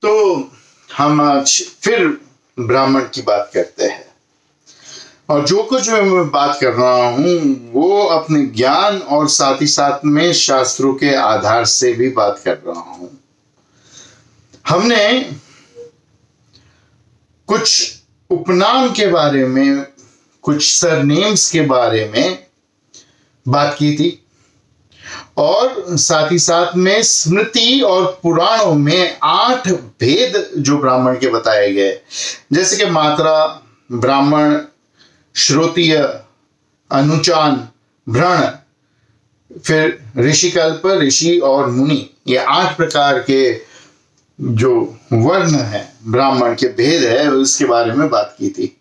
तो हम आज फिर ब्राह्मण की बात करते हैं, और जो कुछ मैं बात कर रहा हूं वो अपने ज्ञान और साथ ही साथ में शास्त्रों के आधार से भी बात कर रहा हूं। हमने कुछ उपनाम के बारे में, कुछ सरनेम्स के बारे में बात की थी, और साथ ही साथ में स्मृति और पुराणों में 8 भेद जो ब्राह्मण के बताए गए, जैसे कि मात्रा, ब्राह्मण, श्रोतीय, अनुचान, भ्रण, फिर ऋषिकल्प, ऋषि और मुनि, ये 8 प्रकार के जो वर्ण है, ब्राह्मण के भेद है, उसके बारे में बात की थी।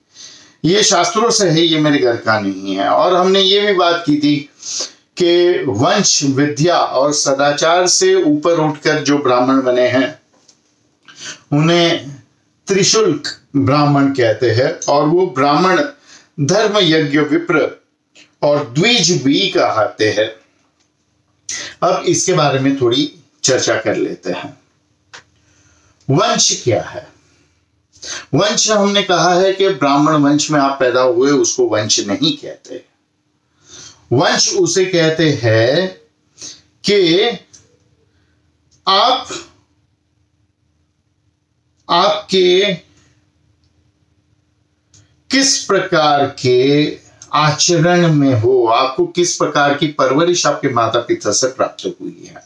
ये शास्त्रों से है, ये मेरे घर का नहीं है। और हमने ये भी बात की थी कि वंश, विद्या और सदाचार से ऊपर उठकर जो ब्राह्मण बने हैं उन्हें त्रिशुल्क ब्राह्मण कहते हैं, और वो ब्राह्मण धर्म, यज्ञ, विप्र और द्विज भी कहते हैं। अब इसके बारे में थोड़ी चर्चा कर लेते हैं। वंश क्या है? वंश हमने कहा है कि ब्राह्मण वंश में आप पैदा हुए उसको वंश नहीं कहते। वंश उसे कहते हैं कि आपके किस प्रकार के आचरण में हो, आपको किस प्रकार की परवरिश आपके माता पिता से प्राप्त हुई है।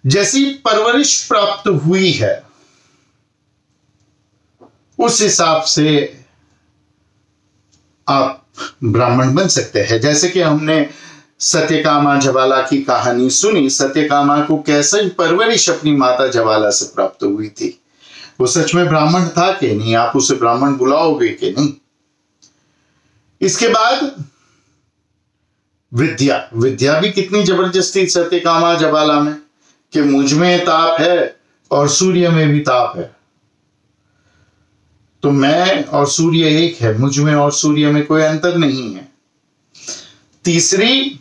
जैसी परवरिश प्राप्त हुई है उस हिसाब से आप ब्राह्मण बन सकते हैं। जैसे कि हमने सत्यकामा जवाला की कहानी सुनी, सत्यकामा को कैसे परवरिश अपनी माता जवाला से प्राप्त हुई थी। वो सच में ब्राह्मण था कि नहीं, आप उसे ब्राह्मण बुलाओगे कि नहीं। इसके बाद विद्या, विद्या भी कितनी जबरदस्ती सत्यकामा जवाला में कि मुझ में ताप है और सूर्य में भी ताप है, तो मैं और सूर्य एक है, मुझ में और सूर्य में कोई अंतर नहीं है। तीसरी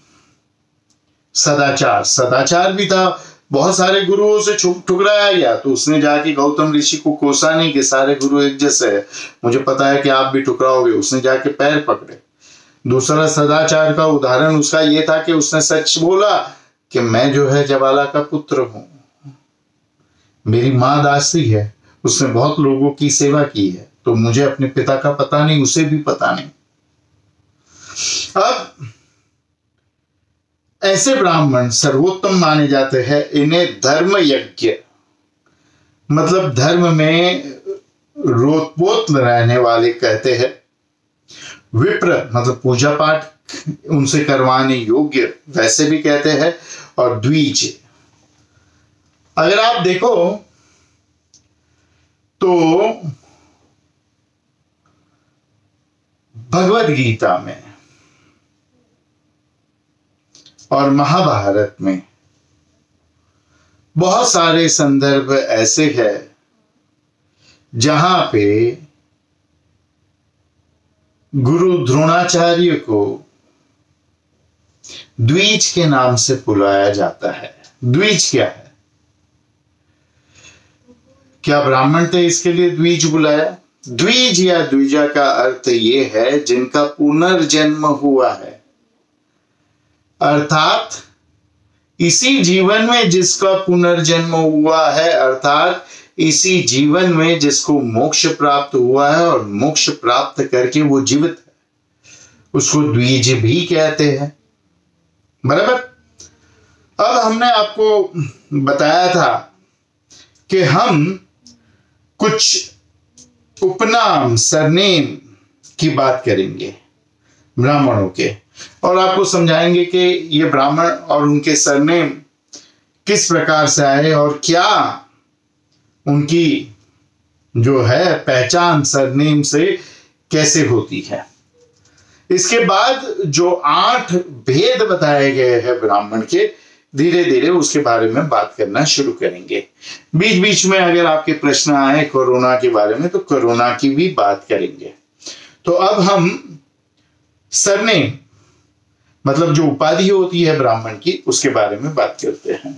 सदाचार, सदाचार भी था। बहुत सारे गुरुओं से ठुकराया गया तो उसने जाके गौतम ऋषि को कोसा नहीं कि सारे गुरु एक जैसे है, मुझे पता है कि आप भी ठुकराओगे। उसने जाके पैर पकड़े। दूसरा सदाचार का उदाहरण उसका यह था कि उसने सच बोला कि मैं जो है जवाला का पुत्र हूं, मेरी मां दासी है, उसने बहुत लोगों की सेवा की है, तो मुझे अपने पिता का पता नहीं, उसे भी पता नहीं। अब ऐसे ब्राह्मण सर्वोत्तम माने जाते हैं। इन्हें धर्म यज्ञ, मतलब धर्म में रोतपोत रहने वाले कहते हैं। विप्र मतलब पूजा पाठ उनसे करवाने योग्य, वैसे भी कहते हैं। और द्विज, अगर आप देखो तो भगवद गीता में और महाभारत में बहुत सारे संदर्भ ऐसे हैं जहां पे गुरु द्रोणाचार्य को द्विज के नाम से बुलाया जाता है। द्विज क्या है? क्या ब्राह्मण थे इसके लिए द्विज बुलाया? द्विज या द्विजा का अर्थ यह है जिनका पुनर्जन्म हुआ है, अर्थात इसी जीवन में जिसका पुनर्जन्म हुआ है, अर्थात इसी जीवन में जिसको मोक्ष प्राप्त हुआ है और मोक्ष प्राप्त करके वो जीवित है, उसको द्विज भी कहते हैं। बराबर। अब हमने आपको बताया था कि हम कुछ उपनाम, सरनेम की बात करेंगे ब्राह्मणों के, और आपको समझाएंगे कि ये ब्राह्मण और उनके सरनेम किस प्रकार से आए और क्या उनकी जो है पहचान सरनेम से कैसे होती है। इसके बाद जो 8 भेद बताए गए हैं ब्राह्मण के, धीरे धीरे उसके बारे में बात करना शुरू करेंगे। बीच बीच में अगर आपके प्रश्न आए कोरोना के बारे में तो कोरोना की भी बात करेंगे। तो अब हम सरनेम मतलब जो उपाधि होती है ब्राह्मण की, उसके बारे में बात करते हैं।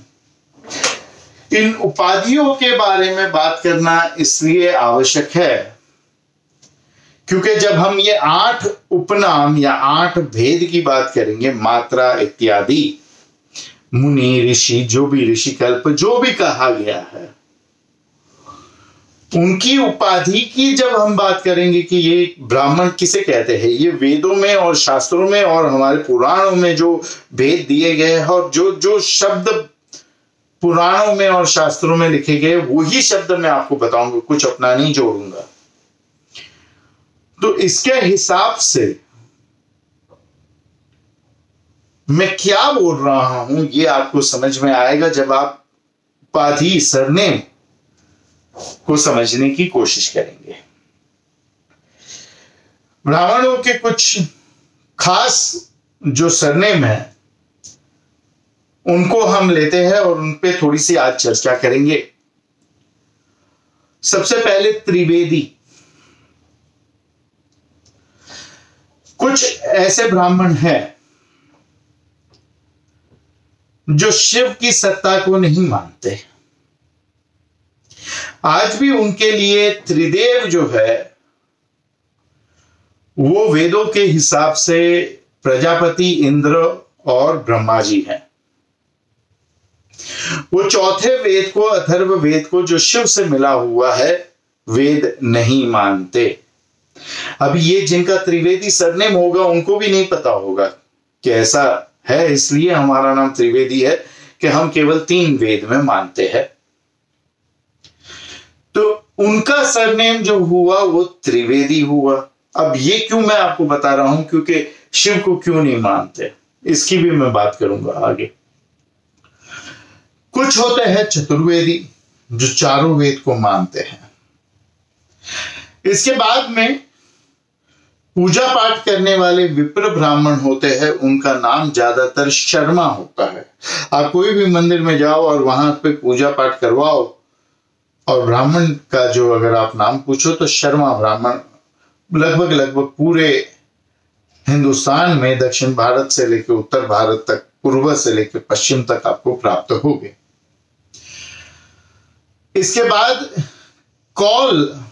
इन उपाधियों के बारे में बात करना इसलिए आवश्यक है क्योंकि जब हम ये 8 उपनाम या 8 भेद की बात करेंगे, मात्रा इत्यादि, मुनि ऋषि, जो भी ऋषिकल्प जो भी कहा गया है, उनकी उपाधि की जब हम बात करेंगे कि ये ब्राह्मण किसे कहते हैं, ये वेदों में और शास्त्रों में और हमारे पुराणों में जो भेद दिए गए हैं और जो जो शब्द पुराणों में और शास्त्रों में लिखे गए वही शब्द मैं आपको बताऊंगा, कुछ अपना नहीं जोड़ूंगा। तो इसके हिसाब से मैं क्या बोल रहा हूं ये आपको समझ में आएगा जब आप उपाधि, सरनेम को समझने की कोशिश करेंगे। ब्राह्मणों के कुछ खास जो सरनेम है उनको हम लेते हैं और उन पे थोड़ी सी आज चर्चा करेंगे। सबसे पहले त्रिवेदी। कुछ ऐसे ब्राह्मण हैं जो शिव की सत्ता को नहीं मानते। आज भी उनके लिए त्रिदेव जो है वो वेदों के हिसाब से प्रजापति, इंद्र और ब्रह्मा जी हैं। वो चौथे वेद को, अथर्व वेद को, जो शिव से मिला हुआ है, वेद नहीं मानते। अब ये जिनका त्रिवेदी सरनेम होगा उनको भी नहीं पता होगा कि ऐसा है, इसलिए हमारा नाम त्रिवेदी है कि हम केवल 3 वेद में मानते हैं। तो उनका सरनेम जो हुआ वो त्रिवेदी हुआ। अब ये क्यों मैं आपको बता रहा हूं, क्योंकि शिव को क्यों नहीं मानते इसकी भी मैं बात करूंगा आगे। कुछ होते हैं चतुर्वेदी जो चारों वेद को मानते हैं। इसके बाद में पूजा पाठ करने वाले विप्र ब्राह्मण होते हैं, उनका नाम ज्यादातर शर्मा होता है। आप कोई भी मंदिर में जाओ और वहां पे पूजा पाठ करवाओ और ब्राह्मण का जो अगर आप नाम पूछो तो शर्मा ब्राह्मण लगभग पूरे हिंदुस्तान में दक्षिण भारत से लेकर उत्तर भारत तक, पूर्व से लेकर पश्चिम तक आपको प्राप्त होंगे। इसके बाद कौल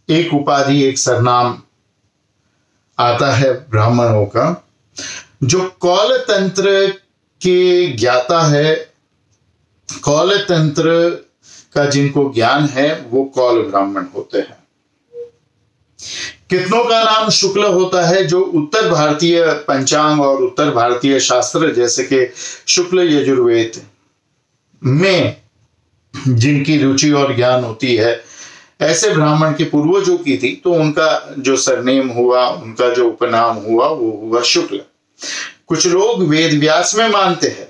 एक उपाधि, एक सरनाम आता है ब्राह्मणों का। जो कौल तंत्र के ज्ञाता है, कौल तंत्र का जिनको ज्ञान है वो कौल ब्राह्मण होते हैं। कितनों का नाम शुक्ल होता है, जो उत्तर भारतीय पंचांग और उत्तर भारतीय शास्त्र जैसे कि शुक्ल यजुर्वेद में जिनकी रुचि और ज्ञान होती है, ऐसे ब्राह्मण के पूर्वजों की थी, तो उनका जो सरनेम हुआ, उनका जो उपनाम हुआ वो हुआ शुक्ल। कुछ लोग वेद व्यास में मानते हैं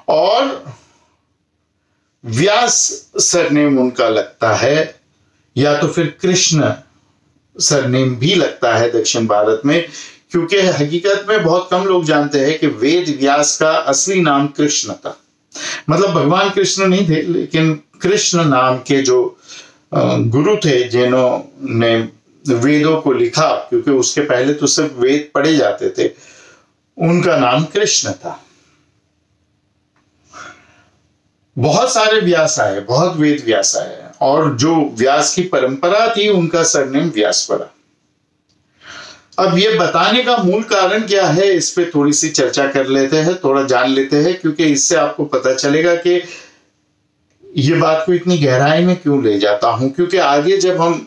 और व्यास सरनेम उनका लगता है, या तो फिर कृष्ण सरनेम भी लगता है दक्षिण भारत में, क्योंकि हकीकत में बहुत कम लोग जानते हैं कि वेद व्यास का असली नाम कृष्ण था। मतलब भगवान कृष्ण नहीं थे, लेकिन कृष्ण नाम के जो गुरु थे जिन्होंने वेदों को लिखा, क्योंकि उसके पहले तो सिर्फ वेद पढ़े जाते थे, उनका नाम कृष्ण था। बहुत सारे व्यास आए, बहुत वेद व्यास आए, और जो व्यास की परंपरा थी उनका सरनेम व्यास पड़ा। अब ये बताने का मूल कारण क्या है, इस पे थोड़ी सी चर्चा कर लेते हैं, थोड़ा जान लेते हैं, क्योंकि इससे आपको पता चलेगा कि ये बात को इतनी गहराई में क्यों ले जाता हूं। क्योंकि आगे जब हम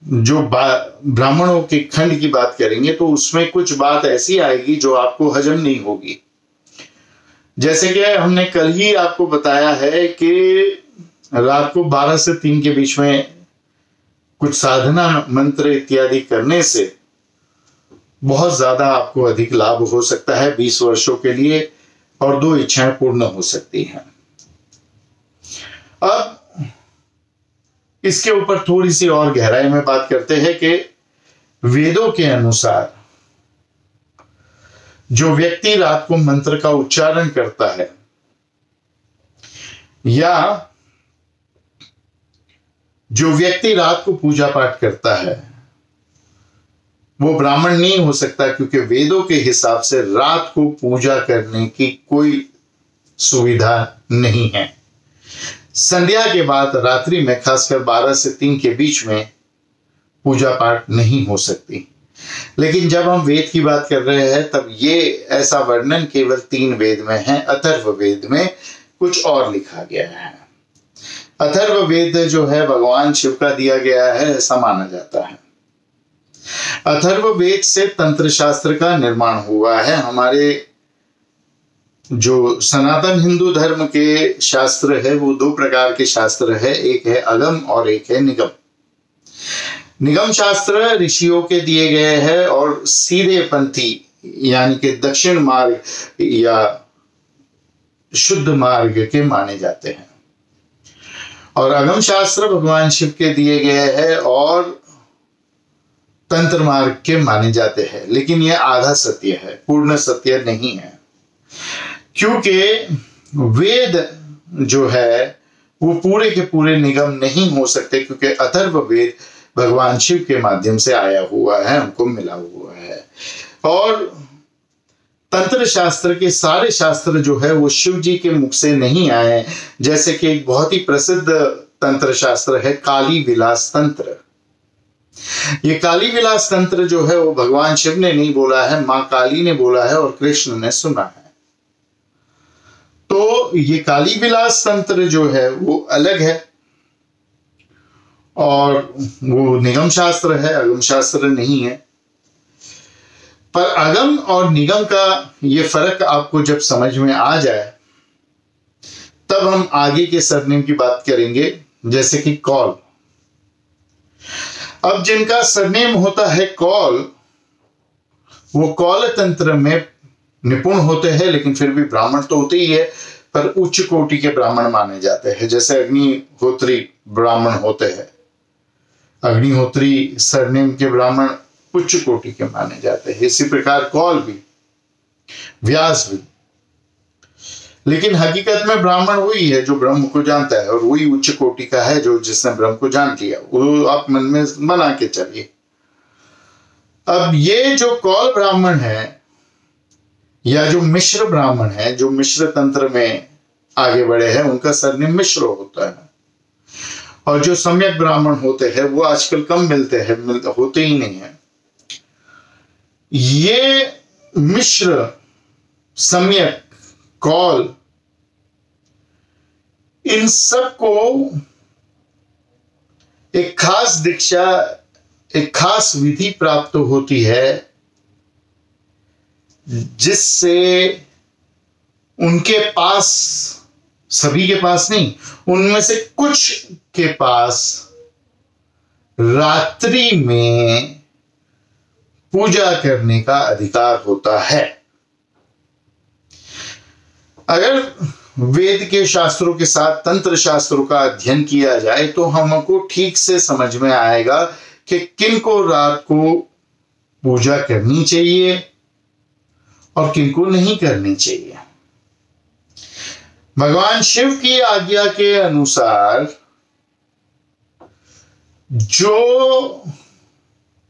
जो ब्राह्मणों के खंड की बात करेंगे तो उसमें कुछ बात ऐसी आएगी जो आपको हजम नहीं होगी। जैसे कि हमने कल ही आपको बताया है कि रात को 12 से 3 के बीच में कुछ साधना मंत्र इत्यादि करने से बहुत ज्यादा आपको अधिक लाभ हो सकता है 20 वर्षों के लिए, और 2 इच्छाएं पूर्ण हो सकती हैं। अब इसके ऊपर थोड़ी सी और गहराई में बात करते हैं कि वेदों के अनुसार जो व्यक्ति रात को मंत्र का उच्चारण करता है या जो व्यक्ति रात को पूजा पाठ करता है वो ब्राह्मण नहीं हो सकता, क्योंकि वेदों के हिसाब से रात को पूजा करने की कोई सुविधा नहीं है। संध्या के बाद रात्रि में खासकर 12 से 3 के बीच में पूजा पाठ नहीं हो सकती। लेकिन जब हम वेद की बात कर रहे हैं तब ये ऐसा वर्णन केवल 3 वेद में है। अथर्व वेद में कुछ और लिखा गया है। अथर्व वेद जो है भगवान शिव का दिया गया है ऐसा माना जाता है। अथर्व वेद से तंत्र शास्त्र का निर्माण हुआ है। हमारे जो सनातन हिंदू धर्म के शास्त्र है वो 2 प्रकार के शास्त्र है, एक है अगम और एक है निगम। निगम शास्त्र ऋषियों के दिए गए हैं और सीधे पंथी यानी कि दक्षिण मार्ग या शुद्ध मार्ग के माने जाते हैं, और अगम शास्त्र भगवान शिव के दिए गए हैं और तंत्र मार्ग के माने जाते हैं। लेकिन यह आधा सत्य है, पूर्ण सत्य नहीं है, क्योंकि वेद जो है वो पूरे के पूरे निगम नहीं हो सकते, क्योंकि अथर्व वेद भगवान शिव के माध्यम से आया हुआ है, हमको मिला हुआ है। और तंत्र शास्त्र के सारे शास्त्र जो है वो शिव जी के मुख से नहीं आए। जैसे कि एक बहुत ही प्रसिद्ध तंत्र शास्त्र है काली विलास तंत्र। ये काली विलास तंत्र जो है वो भगवान शिव ने नहीं बोला है, मां काली ने बोला है और कृष्ण ने सुना है। तो ये काली विलास तंत्र जो है वो अलग है और वो निगम शास्त्र है, अगम शास्त्र नहीं है। पर अगम और निगम का ये फर्क आपको जब समझ में आ जाए तब हम आगे के सरनेम की बात करेंगे, जैसे कि कौल। अब जिनका सरनेम होता है कौल, वो कौल तंत्र में निपुण होते हैं, लेकिन फिर भी ब्राह्मण तो होते ही है, पर उच्च कोटि के ब्राह्मण माने जाते हैं। जैसे अग्निहोत्री ब्राह्मण होते हैं, अग्निहोत्री सरनेम के ब्राह्मण उच्च कोटि के माने जाते हैं। इसी प्रकार कौल भी, व्यास भी। लेकिन हकीकत में ब्राह्मण वही है जो ब्रह्म को जानता है, और वही उच्च कोटि का है जो जिसने ब्रह्म को जान लिया। वो आप मन में बना के चलिए। अब ये जो कौल ब्राह्मण है या जो मिश्र ब्राह्मण है, जो मिश्र तंत्र में आगे बढ़े हैं, उनका सरनेम मिश्र होता है। और जो सम्यक ब्राह्मण होते हैं वो आजकल कम मिलते हैं, होते ही नहीं है। ये मिश्र, सम्यक, कौल, इन सब को एक खास दीक्षा, एक खास विधि प्राप्त होती है, जिससे उनके पास, सभी के पास नहीं, उनमें से कुछ के पास रात्रि में पूजा करने का अधिकार होता है। अगर वेद के शास्त्रों के साथ तंत्र शास्त्रों का अध्ययन किया जाए तो हमको ठीक से समझ में आएगा कि किनको रात को पूजा करनी चाहिए और किनको नहीं करनी चाहिए। भगवान शिव की आज्ञा के अनुसार जो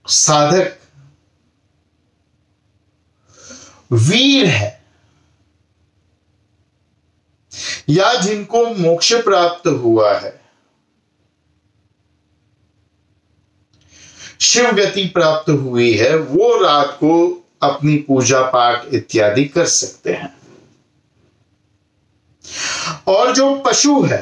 साधक वीर है या जिनको मोक्ष प्राप्त हुआ है, शिव गति प्राप्त हुई है, वो रात को अपनी पूजा पाठ इत्यादि कर सकते हैं। और जो पशु है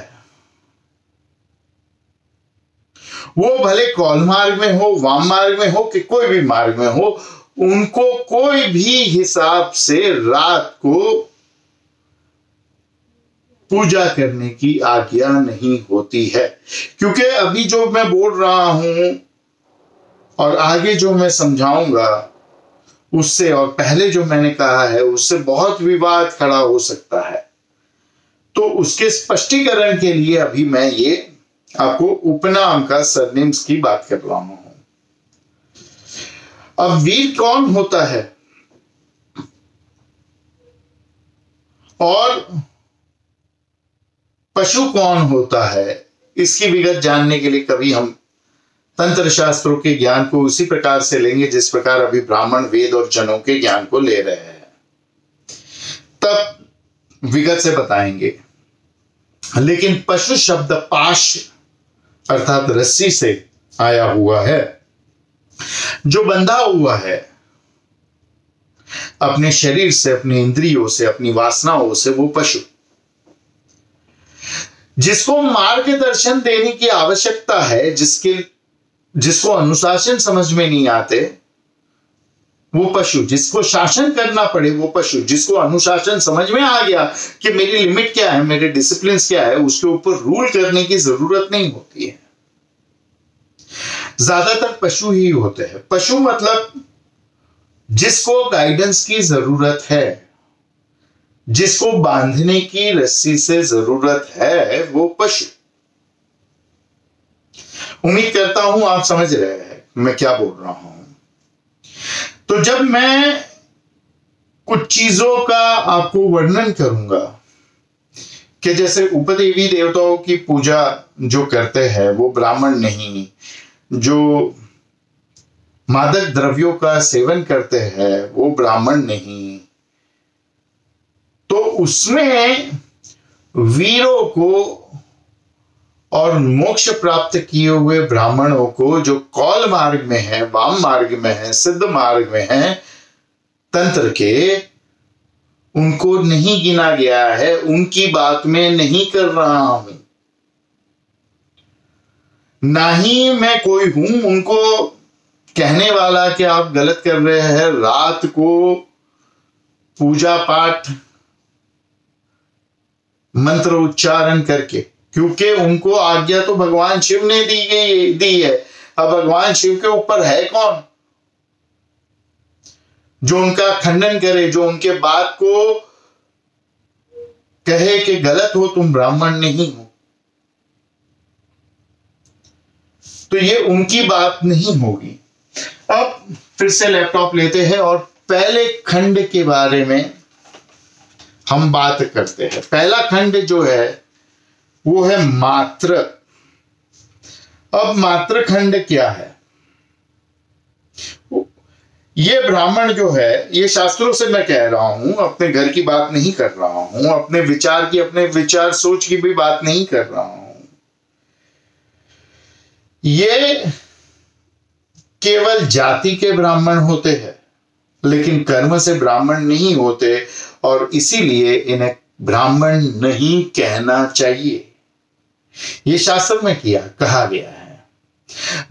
वो भले कौल मार्ग में हो, वाम मार्ग में हो कि कोई भी मार्ग में हो, उनको कोई भी हिसाब से रात को पूजा करने की आज्ञा नहीं होती है। क्योंकि अभी जो मैं बोल रहा हूं और आगे जो मैं समझाऊंगा उससे, और पहले जो मैंने कहा है उससे बहुत विवाद खड़ा हो सकता है। तो उसके स्पष्टीकरण के लिए अभी मैं ये आपको उपनाम का सरनेम्स की बात कर रहा हूं। अब वीर कौन होता है और पशु कौन होता है, इसकी विगत जानने के लिए कभी हम तंत्र शास्त्रों के ज्ञान को उसी प्रकार से लेंगे जिस प्रकार अभी ब्राह्मण वेद और जनों के ज्ञान को ले रहे हैं। तब विगत से बताएंगे। लेकिन पशु शब्द पाश अर्थात रस्सी से आया हुआ है। जो बंधा हुआ है अपने शरीर से, अपनी इंद्रियों से, अपनी वासनाओं से, वो पशु। जिसको मार्गदर्शन देने की आवश्यकता है, जिसको अनुशासन समझ में नहीं आते, वो पशु। जिसको शासन करना पड़े, वो पशु। जिसको अनुशासन समझ में आ गया कि मेरी लिमिट क्या है, मेरे डिसिप्लिन क्या है, उसके ऊपर रूल करने की जरूरत नहीं होती है। ज्यादातर पशु ही होते हैं। पशु मतलब जिसको गाइडेंस की जरूरत है, जिसको बांधने की रस्सी से जरूरत है, वो पशु। उम्मीद करता हूं आप समझ रहे हैं मैं क्या बोल रहा हूं। तो जब मैं कुछ चीजों का आपको वर्णन करूंगा कि जैसे उपदेवी देवताओं की पूजा जो करते हैं वो ब्राह्मण नहीं, जो मादक द्रव्यों का सेवन करते हैं वो ब्राह्मण नहीं, तो उसमें वीरों को और मोक्ष प्राप्त किए हुए ब्राह्मणों को, जो कौल मार्ग में है, वाम मार्ग में है, सिद्ध मार्ग में है तंत्र के, उनको नहीं गिना गया है। उनकी बात में नहीं कर रहा हूं, ना ही मैं कोई हूं उनको कहने वाला कि आप गलत कर रहे हैं रात को पूजा पाठ मंत्र उच्चारण करके, क्योंकि उनको आज्ञा तो भगवान शिव ने दी है। अब भगवान शिव के ऊपर है कौन जो उनका खंडन करे, जो उनके बात को कहे कि गलत हो, तुम ब्राह्मण नहीं हो। तो ये उनकी बात नहीं होगी। अब फिर से लैपटॉप लेते हैं और पहले खंड के बारे में हम बात करते हैं। पहला खंड जो है वो है मात्र। अब मात्र खंड क्या है? ये ब्राह्मण जो है, ये शास्त्रों से मैं कह रहा हूं, अपने घर की बात नहीं कर रहा हूं, अपने विचार सोच की भी बात नहीं कर रहा हूं। ये केवल जाति के ब्राह्मण होते हैं, लेकिन कर्म से ब्राह्मण नहीं होते, और इसीलिए इन्हें ब्राह्मण नहीं कहना चाहिए। ये शास्त्र में कहा गया है।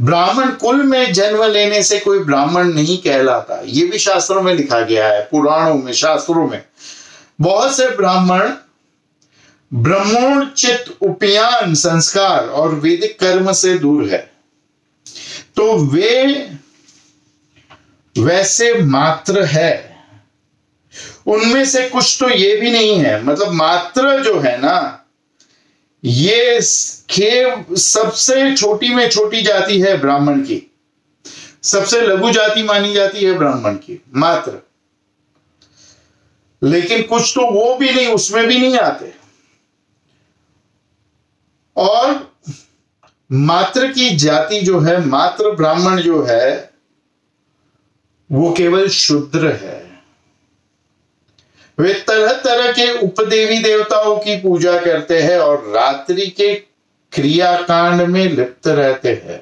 ब्राह्मण कुल में जन्म लेने से कोई ब्राह्मण नहीं कहलाता। ये भी शास्त्रों में लिखा गया है, पुराणों में, शास्त्रों में। बहुत से ब्राह्मण ब्रह्मोचित उपयान संस्कार और वैदिक कर्म से दूर है, तो वे वैसे मात्र है। उनमें से कुछ तो ये भी नहीं है, मतलब मात्र जो है ना, ये सबसे छोटी में छोटी जाति है ब्राह्मण की, सबसे लघु जाति मानी जाती है ब्राह्मण की, मात्र। लेकिन कुछ तो वो भी नहीं, उसमें भी नहीं आते। और मात्र की जाति जो है, मात्र ब्राह्मण जो है, वो केवल शूद्र है। वे तरह तरह के उपदेवी देवताओं की पूजा करते हैं और रात्रि के क्रियाकांड में लिप्त रहते हैं।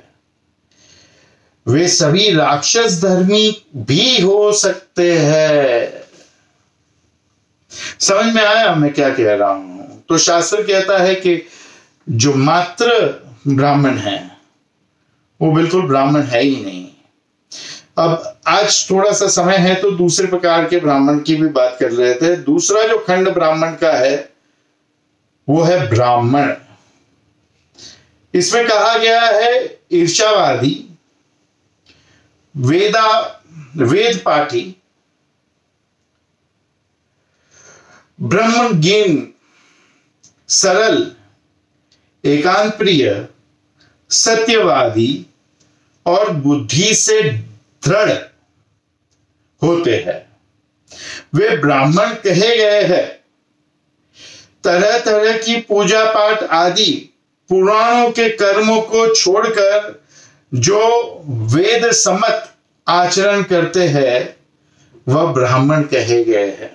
वे सभी राक्षस धर्मी भी हो सकते हैं। समझ में आया मैं क्या कह रहा हूं? तो शास्त्र कहता है कि जो मात्र ब्राह्मण है वो बिल्कुल ब्राह्मण है ही नहीं। अब आज थोड़ा सा समय है तो दूसरे प्रकार के ब्राह्मण की भी बात कर रहे थे। दूसरा जो खंड ब्राह्मण का है वो है ब्राह्मण। इसमें कहा गया है ईर्ष्यावादी, वेद पाठी, ब्रह्मज्ञान, सरल, एकांत प्रिय, सत्यवादी और बुद्धि से दृढ़ होते हैं, वे ब्राह्मण कहे गए हैं। तरह तरह की पूजा पाठ आदि पुराणों के कर्मों को छोड़कर जो वेद सम्मत आचरण करते हैं वह ब्राह्मण कहे गए हैं।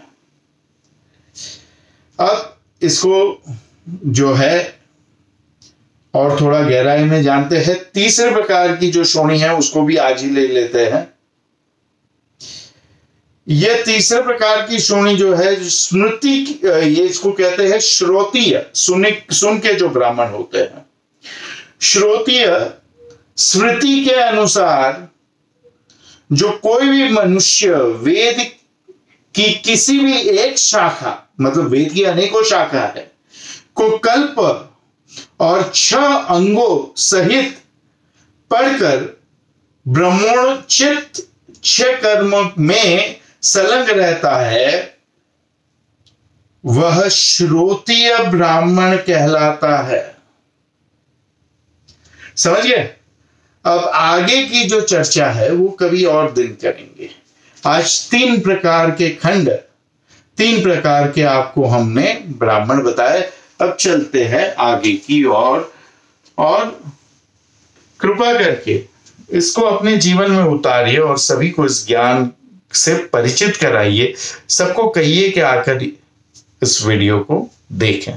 अब इसको जो है और थोड़ा गहराई में जानते हैं। तीसरे प्रकार की जो श्रोणी है उसको भी आज ही ले लेते हैं। यह तीसरे प्रकार की श्रोणी जो है स्मृति, ये इसको कहते हैं श्रोतीय, सुन के जो ब्राह्मण होते हैं। श्रोतीय स्मृति के अनुसार जो कोई भी मनुष्य वेद की किसी भी एक शाखा, मतलब वेद की अनेकों शाखा है, को कल्प और 6 अंगों सहित पढ़कर ब्रह्मोचित 6 कर्म में संलग्न रहता है, वह श्रोतीय ब्राह्मण कहलाता है। समझिए। अब आगे की जो चर्चा है वो कभी और दिन करेंगे। आज 3 प्रकार के खंड, 3 प्रकार के आपको हमने ब्राह्मण बताए। अब चलते हैं आगे की और कृपा करके इसको अपने जीवन में उतारिए और सभी को इस ज्ञान से परिचित कराइए। सबको कहिए कि आकर इस वीडियो को देखें।